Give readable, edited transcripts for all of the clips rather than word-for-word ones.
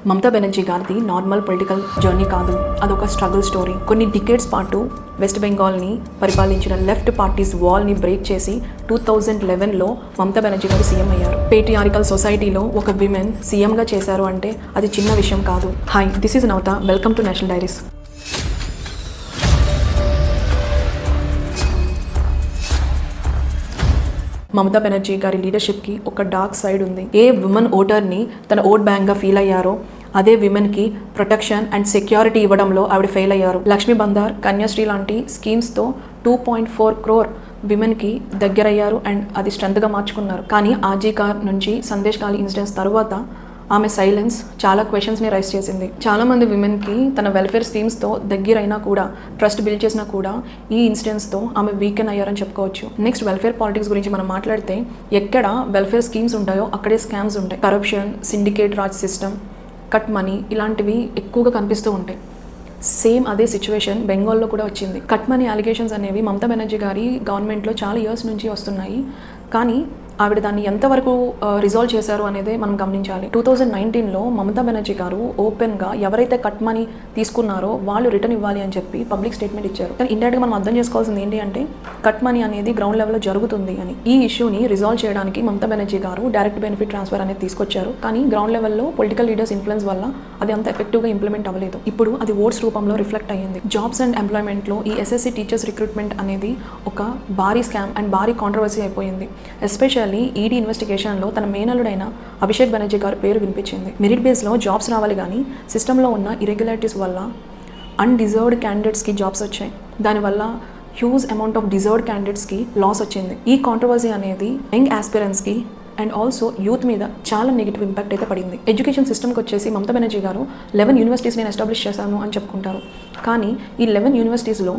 మమతా బెనర్జీ గారిది normal political journey కాదు, అదొక స్ట్రగుల్ స్టోరీ. కొన్ని డికేడ్స్ పాటు వెస్ట్ బెంగాల్ని పరిపాలించిన లెఫ్ట్ పార్టీస్ వాల్ని బ్రేక్ చేసి 2011లో మమతా బెనర్జీ గారు సీఎం అయ్యారు. పేట్రియారికల్ సొసైటీలో ఒక విమెన్ సీఎంగా చేశారు అంటే అది చిన్న విషయం కాదు. Hi, this is Navatha. Welcome to national diaries. Mamata Banerjee గారి లీడర్షిప్కి ఒక డార్క్ సైడ్ ఉంది. ఏ విమెన్ ఓటర్ని తన ఓట్ బ్యాంక్గా ఫీల్ అయ్యారో అదే విమెన్కి ప్రొటెక్షన్ అండ్ సెక్యూరిటీ ఇవ్వడంలో ఆవిడ ఫెయిల్ అయ్యారు. లక్ష్మీ బంధార్, కన్యాశ్రీ లాంటి స్కీమ్స్తో 2.4 crore విమెన్కి దగ్గరయ్యారు అండ్ అది స్ట్రెంత్గా మార్చుకున్నారు. కానీ ఆర్జీకార్ నుంచి సందేశ్ ఖాళీ ఇన్సిడెంట్స్ తర్వాత ఆమె సైలెన్స్ చాలా క్వశ్చన్స్ని రైజ్ చేసింది. చాలామంది విమెన్కి తన వెల్ఫేర్ స్కీమ్స్తో దగ్గరైనా కూడా, ట్రస్ట్ బిల్డ్ చేసినా కూడా ఈ ఇన్సిడెంట్స్తో ఆమె వీకెన్ అయ్యారని చెప్పుకోవచ్చు. నెక్స్ట్, వెల్ఫేర్ పాలిటిక్స్ గురించి మనం మాట్లాడితే ఎక్కడ వెల్ఫేర్ స్కీమ్స్ ఉంటాయో అక్కడే స్కామ్స్ ఉంటాయి. Corruption, syndicate Raj system, cut money ఇలాంటివి ఎక్కువగా కనిపిస్తూ ఉంటాయి. సేమ్ అదే సిచ్యువేషన్ బెంగాల్లో కూడా వచ్చింది. కట్ మనీ అలిగేషన్స్ అనేవి మమతా బెనర్జీ గారి గవర్నమెంట్లో చాలా ఇయర్స్ నుంచి వస్తున్నాయి. కానీ ఆవిడ దాన్ని ఎంతవరకు రిజాల్వ్ చేశారు అనేది మనం గమనించాలి. 2019లో మమతా బెనర్జీ గారు ఓపెన్గా ఎవరైతే కట్ మనీ తీసుకున్నారో వాళ్ళు రిటర్న్ ఇవ్వాలి అని చెప్పి పబ్లిక్ స్టేట్మెంట్ ఇచ్చారు. కానీ ఇండైరెక్ట్గా మనం అర్థం చేసుకోవాల్సింది ఏంటి అంటే కట్ మనీ అనేది గ్రౌండ్ లెవెల్లో జరుగుతుంది అని. ఈ ఇష్యూని రిజాల్వ్ చేయడానికి మమతా బెనర్జీ గారు డైరెక్ట్ బెనిఫిట్ ట్రాన్స్ఫర్ అనేది తీసుకొచ్చారు. కానీ గ్రౌండ్ లెవెల్లో పొలిటికల్ లీడర్స్ ఇన్ఫ్లుయెన్స్ వల్ల అది అంత ఎఫెక్టివ్గా ఇంప్లిమెంట్ అవ్వలేదు. ఇప్పుడు అది ఓట్స్ రూపంలో రిఫ్లెక్ట్ అయ్యింది. జాబ్స్ అండ్ ఎంప్లాయ్మెంట్లో ఈ ఎస్ఎస్సి టీచర్స్ రిక్రూట్మెంట్ అనేది ఒక భారీ స్కామ్ అండ్ భారీ కాంట్రవర్సీ అయిపోయింది. ఎస్పెషల్లీ ఈడీ ఇన్వెస్టిగేషన్లో తన మేనలుడైన అభిషేక్ బెనర్జీ గారి పేరు వినిపించింది. మెరిట్ బేస్లో జాబ్స్ రావాలి కానీ సిస్టంలో ఉన్న ఇరెగ్యులారిటీస్ వల్ల అన్డిజర్వ్డ్ క్యాండిడేట్స్కి జాబ్స్ వచ్చాయి. దానివల్ల హ్యూజ్ అమౌంట్ ఆఫ్ డిజర్వ్డ్ క్యాండిడేట్స్కి లాస్ వచ్చింది. ఈ కాంట్రవర్సీ అనేది యంగ్ ఆస్పిరెంట్స్కి అండ్ ఆల్సో యూత్ మీద చాలా నెగిటివ్ ఇంపాక్ట్ అయితే పడింది. ఎడ్యుకేషన్ సిస్టమ్కి వచ్చేసి మమతా బెనర్జీ గారు 11 యూనివర్సిటీస్ నేను ఎస్టాబ్లిష్ చేశాను అని చెప్పుకుంటారు. కానీ ఈ 11 యూనివర్సిటీస్లో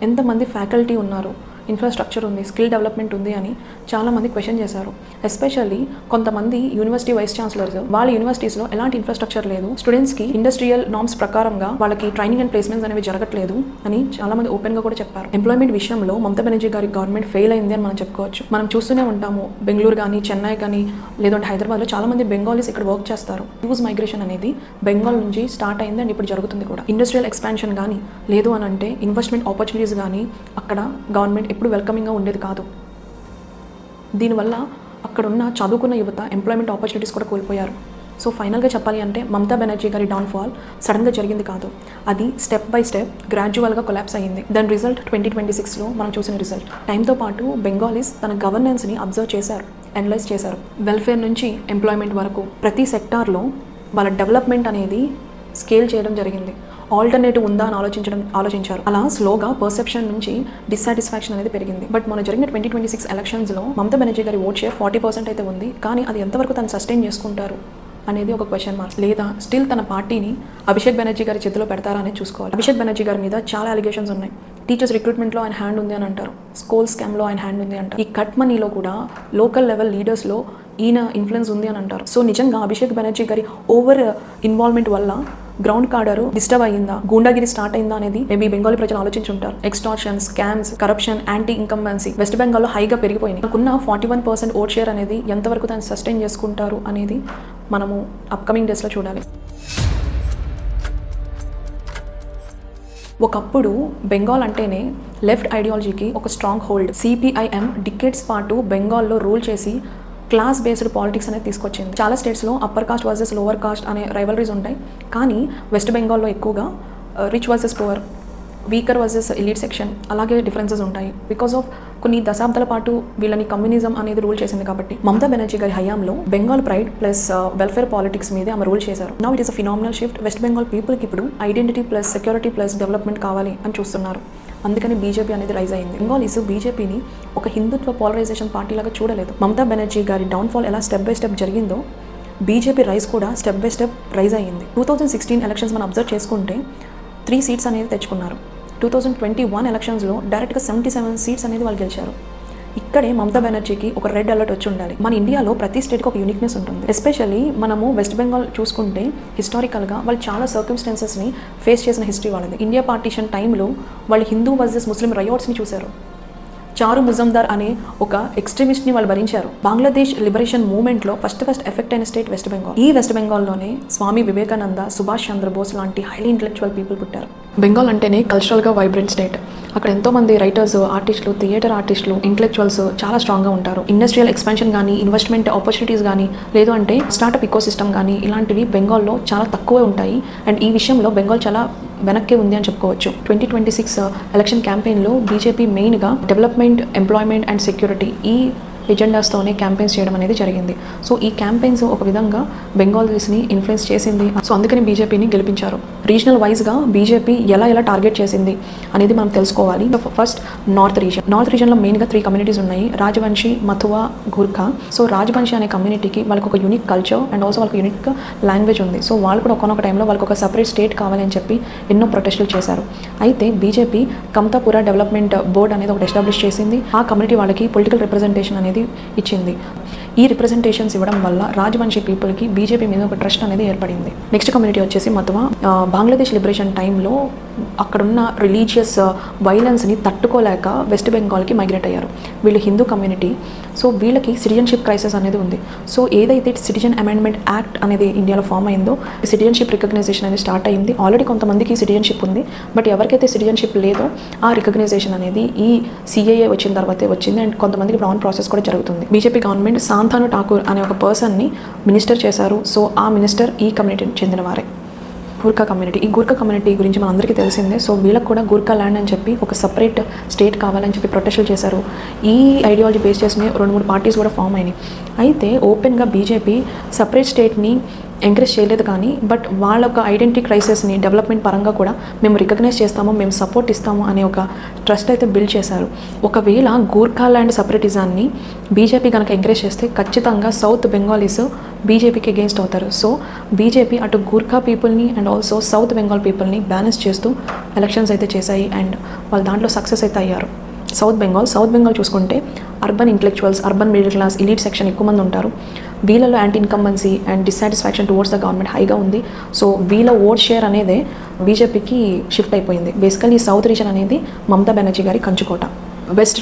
ఎంతమంది ఫ్యాకల్టీ ఉన్నారు, ఇన్ఫ్రాస్ట్రక్చర్ ఉంది, స్కిల్ డెవలప్మెంట్ ఉంది అని చాలామంది క్వశ్చన్ చేశారు. ఎస్పెషల్లీ కొంతమంది యూనివర్సిటీ వైస్ ఛాన్సలర్స్ వాళ్ళ యూనివర్సిటీస్లో ఎలాంటి ఇన్ఫ్రాస్ట్రక్చర్ లేదు, స్టూడెంట్స్కి ఇండస్ట్రియల్ నార్మ్స్ ప్రకారంగా వాళ్ళకి ట్రైనింగ్ అండ్ ప్లేస్మెంట్స్ అనేవి జరగట్లేదు అని చాలామంది ఓపెన్గా కూడా చెప్పారు. ఎంప్లాయ్మెంట్ విషయంలో మమతా బెనర్జీ గారి గవర్నమెంట్ ఫెయిల్ అయింది అని మనం చెప్పుకోవచ్చు. మనం చూస్తూనే ఉంటాము, బెంగళూరు కానీ, చెన్నై కానీ, లేదంటే హైదరాబాద్లో చాలామంది బెంగాలీస్ ఇక్కడ వర్క్ చేస్తారు. హ్యూజ్ మైగ్రేషన్ అనేది బెంగాల్ నుంచి స్టార్ట్ అయింది అండ్ ఇప్పుడు జరుగుతుంది కూడా. ఇండస్ట్రియల్ ఎక్స్పాన్షన్ కానీ లేదు అని అంటే ఇన్వెస్ట్మెంట్ ఆపర్చునిటీస్ కానీ అక్కడ గవర్నమెంట్ ఎప్పుడు వెల్కమింగ్గా ఉండేది కాదు. దీనివల్ల అక్కడున్న చదువుకున్న యువత ఎంప్లాయ్మెంట్ ఆపర్చునిటీస్ కూడా కోల్పోయారు. సో ఫైనల్గా చెప్పాలి అంటే మమతా బెనర్జీ గారి డౌన్ఫాల్ సడన్గా జరిగింది కాదు, అది స్టెప్ బై స్టెప్ గ్రాడ్యువల్గా కొలాప్స్ అయ్యింది. దాని రిజల్ట్ 2026లో మనం చూసిన రిజల్ట్. టైంతో పాటు బెంగాలీస్ తన గవర్నెన్స్ని అబ్జర్వ్ చేశారు, అనలైజ్ చేశారు. వెల్ఫేర్ నుంచి ఎంప్లాయ్మెంట్ వరకు ప్రతి సెక్టార్లో వాళ్ళ డెవలప్మెంట్ అనేది స్కేల్ చేయడం జరిగింది. ఆల్టర్నేటివ్ ఉందా అని ఆలోచించారు. అలా స్లోగా పర్సెప్షన్ నుంచి డిస్సాటిస్ఫాక్షన్ అనేది పెరిగింది. బట్ మన జరిగిన 2026 ఎలక్షన్స్లో మమతా బెనర్జీ గారి ఓట్ షేర్ 40% అయితే ఉంది. కానీ అది ఎంతవరకు తను సస్టైన్ చేసుకుంటారు అనేది ఒక క్వశ్చన్ మార్క్. లేదా స్టిల్ తన పార్టీని అభిషేక్ బెనర్జీ గారి చేతిలో పెడతారా అనేది చూసుకోవాలి. అభిషేక్ బెనర్జీ గారి మీద చాలా అలిగేషన్స్ ఉన్నాయి. టీచర్స్ రిక్రూట్మెంట్లో ఆయన హ్యాండ్ ఉంది అని అంటారు, స్కూల్ స్కామ్లో ఆయన హ్యాండ్ ఉంది అంటారు, ఈ కట్ మనీలో కూడా లోకల్ లెవెల్ లీడర్స్లో ఈయన ఇన్ఫ్లుయెన్స్ ఉంది అని అంటారు. సో నిజంగా అభిషేక్ బెనర్జీ గారి ఓవర్ ఇన్వాల్వ్మెంట్ వల్ల గ్రౌండ్ కార్డర్ డిస్టర్బ్ అయ్యిందా, గూండాగిరి స్టార్ట్ అయిందా అనేది మేబీ బెంగాలీ ప్రజలు ఆలోచించుంటారు. Extortion, scams, corruption, anti incumbency west బెంగాల్లో హైగా పెరిగిపోయినాయి. నాకున్న 41% ఓట్ షేర్ అనేది ఎంతవరకు దాన్ని సస్టైన్ చేసుకుంటారు అనేది మనము అప్కమింగ్ డేస్లో చూడాలి. ఒకప్పుడు బెంగాల్ అంటేనే లెఫ్ట్ ఐడియాలజీకి ఒక స్ట్రాంగ్ హోల్డ్. సిపిఐఎం డికేడ్స్ పాటు బెంగాల్లో రూల్ చేసి క్లాస్ బేస్డ్ పాలిటిక్స్ అనేది తీసుకొచ్చింది. చాలా స్టేట్స్లో upper caste versus lower caste అనే రైవలరీస్ ఉంటాయి. కానీ వెస్ట్ బెంగాల్లో ఎక్కువగా rich versus poor, weaker versus elite section అలాగే డిఫరెన్సెస్ ఉంటాయి. బికాస్ ఆఫ్ కొన్ని దశాబ్దాల పాటు వీళ్ళని కమ్యూనిజం అనేది రూల్ చేసింది కాబట్టి మమతా బెనర్జీ గారి హయాంలో Bengal pride plus welfare politics మీదే ఆమె రూల్ చేశారు. Now it is a phenomenal shift. West Bengal పీపుల్కి ఇప్పుడు identity plus security plus development కావాలి అని చూస్తున్నారు. అందుకని బీజేపీ అనేది రైజ్ అయింది. బెంగాలీస్ బీజేపీని ఒక హిందుత్వ పోలరైజేషన్ పార్టీలాగా చూడలేదు. మమతా బెనర్జీ గారి డౌన్ఫాల్ ఎలా స్టెప్ బై స్టెప్ జరిగిందో బీజేపీ రైజ్ కూడా స్టెప్ బై స్టెప్ రైజ్ అయ్యింది. 2016 ఎలక్షన్స్ మనం అబ్జర్వ్ చేసుకుంటే 3 సీట్స్ అనేది తెచ్చుకున్నారు. 2021 ఎలక్షన్స్లో డైరెక్ట్గా 77 సీట్స్ అనేది వాళ్ళు గెలిచారు. ఇక్కడే మమతా బెనర్జీకి ఒక రెడ్ అలర్ట్ వచ్చి ఉండాలి. మన ఇండియాలో ప్రతి స్టేట్కి ఒక యూనిక్నెస్ ఉంటుంది. ఎస్పెషల్లీ మనము వెస్ట్ బెంగాల్ చూసుకుంటే హిస్టారికల్గా వాళ్ళు చాలా సర్కమ్స్టాన్సెస్ని ఫేస్ చేసిన హిస్టరీ వాళ్ళది. ఇండియా పార్టీషన్ టైంలో వాళ్ళు హిందూ వర్సెస్ ముస్లిం రయోట్స్ని చూశారు. చారు ముజమ్దార్ అనే ఒక ఎక్స్ట్రీమిస్ట్ని వాళ్ళు భరించారు. బంగ్లాదేశ్ లిబరేషన్ మూవ్మెంట్లో ఫస్ట్ ఎఫెక్ట్ అయిన స్టేట్ వెస్ట్ బెంగాల్. ఈ వెస్ట్ బెంగాల్లోనే స్వామి వివేకానంద, సుభాష్ చంద్రబోస్ లాంటి హైలీ ఇంటెలెక్చువల్ పీపుల్ పుట్టారు. బెంగాల్ అంటేనే కల్చరల్గా వైబ్రెంట్ స్టేట్. అక్కడ ఎంతోమంది రైటర్స్, ఆర్టిస్టులు, థియేటర్ ఆర్టిస్టులు, ఇంటెలెక్చువల్స్ చాలా స్ట్రాంగ్గా ఉంటారు. ఇండస్ట్రియల్ ఎక్స్పాన్షన్ కానీ, ఇన్వెస్ట్మెంట్ ఆపర్చునిటీస్ కానీ, లేదు అంటే స్టార్టప్ ఇకోసిస్టమ్ కానీ, ఇలాంటివి బెంగాల్లో చాలా తక్కువే ఉంటాయి. అండ్ ఈ విషయంలో బెంగాల్ చాలా వెనక్కే ఉంది అని చెప్పుకోవచ్చు. 2026 ఎలక్షన్ క్యాంపెయిన్లో బీజేపీ మెయిన్గా డెవలప్మెంట్, ఎంప్లాయ్మెంట్ అండ్ సెక్యూరిటీ ఈ ఎజెండాస్తోనే క్యాంపెయిన్స్ చేయడం అనేది జరిగింది. సో ఈ క్యాంపెయిన్స్ ఒక విధంగా బెంగాలీస్ని ఇన్ఫ్లుయెన్స్ చేసింది. సో అందుకని బీజేపీని గెలిపించారు. రీజనల్ వైజ్గా బీజేపీ ఎలా టార్గెట్ చేసింది అనేది మనం తెలుసుకోవాలి. ఫస్ట్ నార్త్ రీజన్లో మెయిన్గా 3 కమ్యూనిటీస్ ఉన్నాయి: రాజవంశీ, మథువా, గుర్ఖా. సో రాజవంశీ అనే కమ్యూనిటీకి వాళ్ళకి ఒక యూనిక్ కల్చర్ అండ్ ఆల్సో వాళ్ళకి యూనిక్ లాంగ్వేజ్ ఉంది. సో వాళ్ళు కూడా ఒకనొక టైంలో వాళ్ళకి ఒక సపరేట్ స్టేట్ కావాలని చెప్పి ఎన్నో ప్రొటెస్టులు చేశారు. అయితే బీజేపీ కమ్తాపుర డెవలప్మెంట్ బోర్డ్ అనేది ఒకటి ఎస్టాబ్లిష్ చేసింది. ఆ కమ్యూనిటీ వాళ్ళకి పొలిటికల్ రిప్రజెంటేషన్ అనేది ఇచ్చింది. ఈ రిప్రజెంటేషన్స్ ఇవ్వడం వల్ల రాజవంశీ పీపుల్కి బీజేపీ మీద ఒక ట్రస్ట్ అనేది ఏర్పడింది. నెక్స్ట్ కమ్యూనిటీ వచ్చేసి మతువా. బంగ్లాదేశ్ లిబరేషన్ టైంలో అక్కడున్న రిలీజియస్ వైలెన్స్ని తట్టుకోలేక వెస్ట్ బెంగాల్కి మైగ్రేట్ అయ్యారు. వీళ్ళు హిందూ కమ్యూనిటీ. సో వీళ్ళకి సిటిజన్షిప్ క్రైసిస్ అనేది ఉంది. సో ఏదైతే సిటిజన్ అమెండ్మెంట్ యాక్ట్ అనేది ఇండియాలో ఫామ్ అయిందో, సిటిజన్షిప్ రికగ్నైజేషన్ అనేది స్టార్ట్ అయింది. ఆల్రెడీ కొంతమందికి సిటిజన్షిప్ ఉంది, బట్ ఎవరికైతే సిటిజన్షిప్ లేదో ఆ రికగ్నైజేషన్ అనేది ఈ సిఏఏ వచ్చిన తర్వాతే వచ్చింది. అండ్ కొంతమందికి బ్రౌన్ ప్రాసెస్ కూడా జరుగుతుంది. బీజేపీ గవర్నమెంట్ శాంతాను ఠాకూర్ అనే ఒక పర్సన్ని మినిస్టర్ చేశారు. సో ఆ మినిస్టర్ ఈ కమ్యూనిటీకి చెందిన వారే. గూర్ఖా కమ్యూనిటీ. ఈ గూర్ఖా కమ్యూనిటీ గురించి మనందరికీ తెలిసిందే. సో వీళ్ళకి కూడా గూర్ఖా ల్యాండ్ అని చెప్పి ఒక సపరేట్ స్టేట్ కావాలని చెప్పి ప్రొటెస్టులు చేశారు. ఈ ఐడియాలజీ బేస్ చేసుకుని 2-3 పార్టీస్ కూడా ఫామ్ అయినాయి. అయితే ఓపెన్గా బీజేపీ సపరేట్ స్టేట్ని ఎంకరేజ్ చేయలేదు, కానీ బట్ వాళ్ళ ఒక ఐడెంటిటీ క్రైసిస్ని డెవలప్మెంట్ పరంగా కూడా మేము రికగ్నైజ్ చేస్తాము, మేము సపోర్ట్ ఇస్తాము అనే ఒక ట్రస్ట్ అయితే బిల్డ్ చేశారు. ఒకవేళ గూర్ఖా ల్యాండ్ సపరేటిజాన్ని బీజేపీ కనుక ఎంకరేజ్ చేస్తే ఖచ్చితంగా సౌత్ బెంగాలీస్ బీజేపీకి అగేన్స్ట్ అవుతారు. సో బీజేపీ అటు గూర్ఖా పీపుల్ని అండ్ ఆల్సో సౌత్ బెంగాల్ పీపుల్ని బ్యాలెన్స్ చేస్తూ ఎలక్షన్స్ అయితే చేశాయి. అండ్ వాళ్ళు దాంట్లో సక్సెస్ అయితే అయ్యారు. సౌత్ బెంగాల్ చూసుకుంటే urban intellectuals, urban middle class, elite section ఎక్కువ మంది ఉంటారు. వీళ్ళలో anti incumbency and dissatisfaction towards the government హైగా ఉంది. సో వీళ్ళ ఓట్ షేర్ అనేదే బీజేపీకి షిఫ్ట్ అయిపోయింది. బేసికలీ సౌత్ రీజన్ అనేది మమతా బెనర్జీ గారి కంచుకోట. వెస్ట్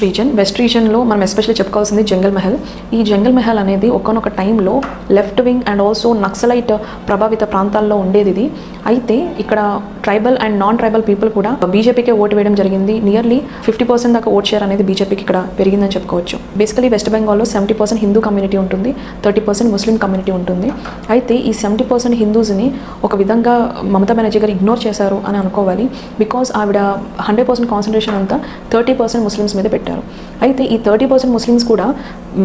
రీజన్లో మనం ఎస్పెషల్లీ చెప్పుకోవాల్సింది జంగల్ మహల్. ఈ జంగల్ మహల్ అనేది ఒక్కనొక టైంలో left wing and also naxalite ప్రభావిత ప్రాంతాల్లో ఉండేది ఇది. అయితే ఇక్కడ tribal and non tribal people కూడా బీజేపీకే ఓటు వేయడం జరిగింది. నియర్లీ 50% దాకా ఓట్ షేర్ అనేది బీజేపీకి ఇక్కడ పెరిగిందని చెప్పుకోవచ్చు. బేసికలీ వెస్ట్ బెంగాల్లో 70% హిందూ కమ్యూనిటీ ఉంటుంది, 30% ముస్లిం కమ్యూనిటీ ఉంటుంది. అయితే ఈ 70% హిందూస్ని ఒక విధంగా మమతా బెనర్జీ గారు ఇగ్నోర్ చేశారు అని అనుకోవాలి. బికాజ్ ఆవిడ 100% కాన్సన్ట్రేషన్ అంతా 30% ముస్లిమ్స్ మీద పెట్టారు. అయితే ఈ 30% ముస్లిమ్స్ కూడా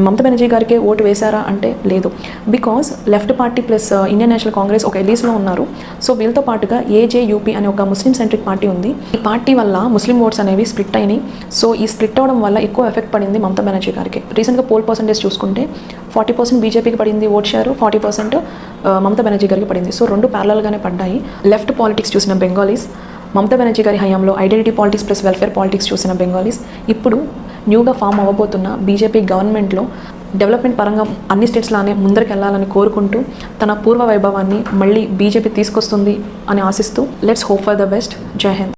మమతా బెనర్జీ గారికి ఓటు వేశారా అంటే లేదు. Because left party plus Indian national Congress ఒక ఎలీస్లో ఉన్నారు. సో వీళ్ళతో పాటుగా ఏజేయూపీ అనే ఒక ముస్లిం సెంట్రిక్ పార్టీ ఉంది. ఈ పార్టీ వల్ల ముస్లిం ఓట్స్ అనేవి స్ప్లిట్ అయినాయి. సో ఈ స్ప్లిట్ అవడం వల్ల ఎక్కువ ఎఫెక్ట్ పడింది మమతా బెనర్జీ గారికి. రీసెంట్గా పోల్ పర్సెంటేజ్ చూసుకుంటే 40% బీజేపీకి పడింది ఓట్ షేర్, 40% మమతా బెనర్జీ గారికి పడింది. సో రెండు ప్యారలల్గానే పడ్డాయి. లెఫ్ట్ పాలిటిక్స్ చూసిన బెంగాలీస్, మమతా బెనర్జీ గారి హయాంలో identity politics plus welfare politics చూసిన బెంగాలీస్, ఇప్పుడు న్యూగా ఫామ్ అవ్వబోతున్న బీజేపీ గవర్నమెంట్లో డెవలప్మెంట్ పరంగా అన్ని స్టేట్స్లానే ముందరికి వెళ్ళాలని కోరుకుంటూ తన పూర్వ వైభవాన్ని మళ్ళీ బీజేపీ తీసుకొస్తుంది అని ఆశిస్తూ let's hope for the best. జై హింద్.